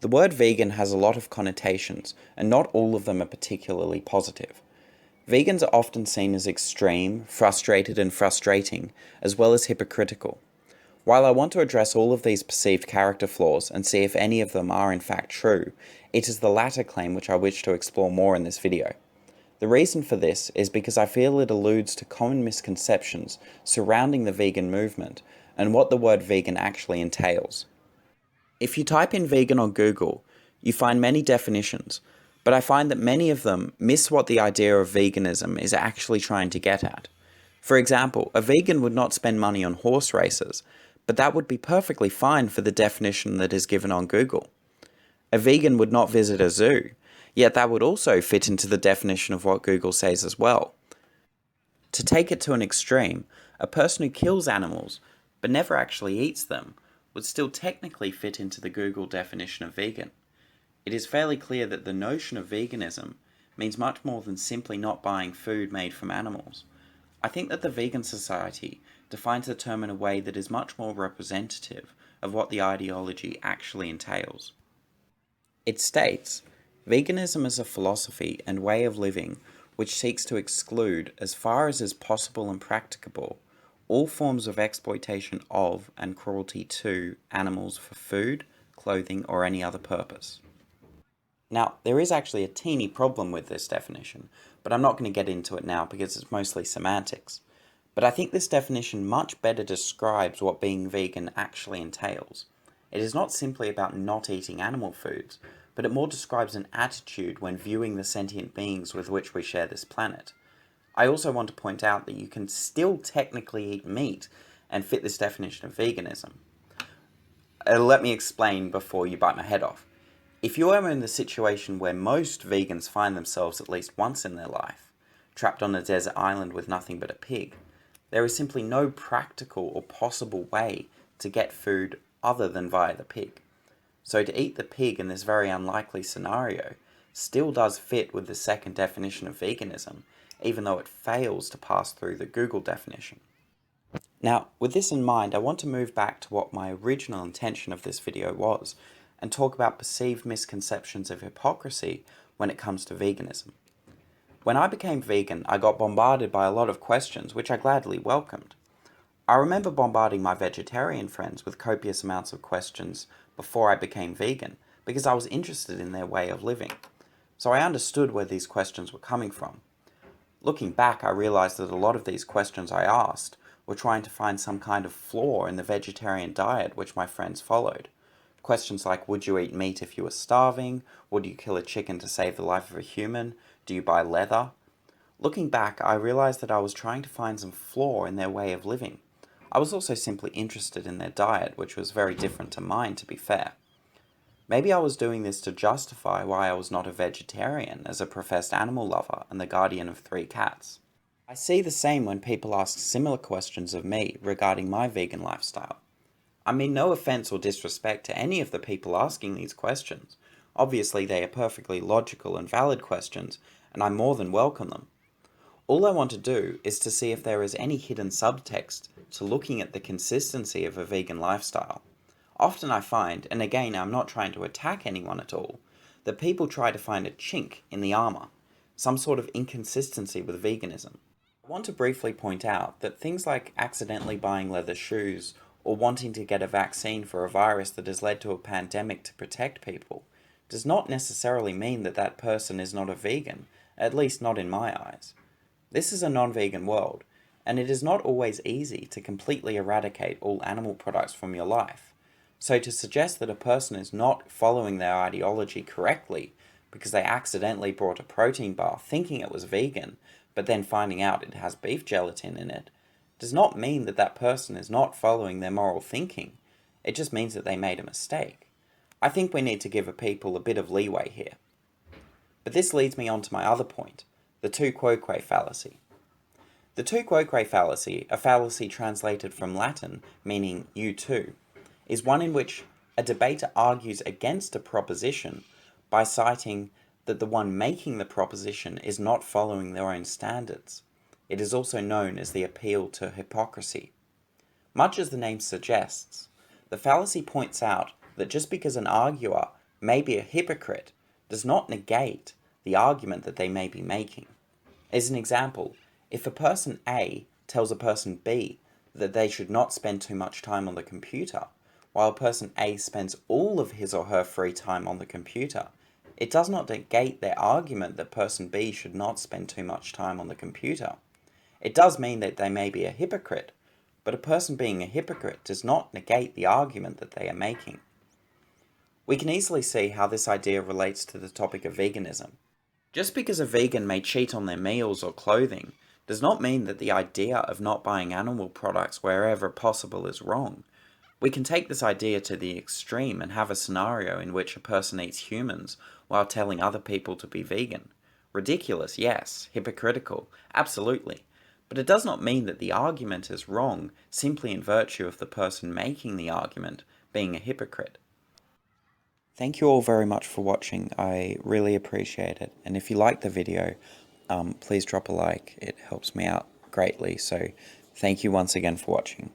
The word vegan has a lot of connotations, and not all of them are particularly positive. Vegans are often seen as extreme, frustrated and frustrating, as well as hypocritical. While I want to address all of these perceived character flaws and see if any of them are in fact true, it is the latter claim which I wish to explore more in this video. The reason for this is because I feel it alludes to common misconceptions surrounding the vegan movement and what the word vegan actually entails. If you type in vegan on Google, you find many definitions, but I find that many of them miss what the idea of veganism is actually trying to get at. For example, a vegan would not spend money on horse races, but that would be perfectly fine for the definition that is given on Google. A vegan would not visit a zoo, yet that would also fit into the definition of what Google says as well. To take it to an extreme, a person who kills animals, but never actually eats them, would still technically fit into the Google definition of vegan. It is fairly clear that the notion of veganism means much more than simply not buying food made from animals. I think that the Vegan Society defines the term in a way that is much more representative of what the ideology actually entails. It states, veganism is a philosophy and way of living which seeks to exclude, as far as is possible and practicable, all forms of exploitation of and cruelty to animals for food, clothing, or any other purpose. Now, there is actually a teeny problem with this definition, but I'm not going to get into it now because it's mostly semantics. But I think this definition much better describes what being vegan actually entails. It is not simply about not eating animal foods, but it more describes an attitude when viewing the sentient beings with which we share this planet. I also want to point out that you can still technically eat meat and fit this definition of veganism. Let me explain before you bite my head off. If you are in the situation where most vegans find themselves at least once in their life, trapped on a desert island with nothing but a pig, there is simply no practical or possible way to get food other than via the pig. So to eat the pig in this very unlikely scenario still does fit with the second definition of veganism, even though it fails to pass through the Google definition. Now, with this in mind, I want to move back to what my original intention of this video was, and talk about perceived misconceptions of hypocrisy when it comes to veganism. When I became vegan, I got bombarded by a lot of questions, which I gladly welcomed. I remember bombarding my vegetarian friends with copious amounts of questions before I became vegan, because I was interested in their way of living. So I understood where these questions were coming from. Looking back, I realized that a lot of these questions I asked were trying to find some kind of flaw in the vegetarian diet which my friends followed. Questions like, would you eat meat if you were starving? Would you kill a chicken to save the life of a human? Do you buy leather? Looking back, I realized that I was trying to find some flaw in their way of living. I was also simply interested in their diet, which was very different to mine, to be fair. Maybe I was doing this to justify why I was not a vegetarian as a professed animal lover and the guardian of 3 cats. I see the same when people ask similar questions of me regarding my vegan lifestyle. I mean no offense or disrespect to any of the people asking these questions. Obviously they are perfectly logical and valid questions, and I more than welcome them. All I want to do is to see if there is any hidden subtext to looking at the consistency of a vegan lifestyle. Often I find, and again I'm not trying to attack anyone at all, that people try to find a chink in the armor, some sort of inconsistency with veganism. I want to briefly point out that things like accidentally buying leather shoes or wanting to get a vaccine for a virus that has led to a pandemic to protect people does not necessarily mean that that person is not a vegan, at least not in my eyes. This is a non-vegan world, and it is not always easy to completely eradicate all animal products from your life. So to suggest that a person is not following their ideology correctly because they accidentally bought a protein bar thinking it was vegan, but then finding out it has beef gelatin in it, does not mean that that person is not following their moral thinking. It just means that they made a mistake. I think we need to give people a bit of leeway here. But this leads me on to my other point, the tu quoque fallacy. The tu quoque fallacy, a fallacy translated from Latin meaning you too, is one in which a debater argues against a proposition by citing that the one making the proposition is not following their own standards. It is also known as the appeal to hypocrisy. Much as the name suggests, the fallacy points out that just because an arguer may be a hypocrite does not negate the argument that they may be making. As an example, if a person A tells a person B that they should not spend too much time on the computer, while person A spends all of his or her free time on the computer, it does not negate their argument that person B should not spend too much time on the computer. It does mean that they may be a hypocrite, but a person being a hypocrite does not negate the argument that they are making. We can easily see how this idea relates to the topic of veganism. Just because a vegan may cheat on their meals or clothing does not mean that the idea of not buying animal products wherever possible is wrong. We can take this idea to the extreme and have a scenario in which a person eats humans while telling other people to be vegan. Ridiculous, yes. Hypocritical, absolutely. But it does not mean that the argument is wrong simply in virtue of the person making the argument being a hypocrite. Thank you all very much for watching. I really appreciate it. And if you like the video, please drop a like. It helps me out greatly. So thank you once again for watching.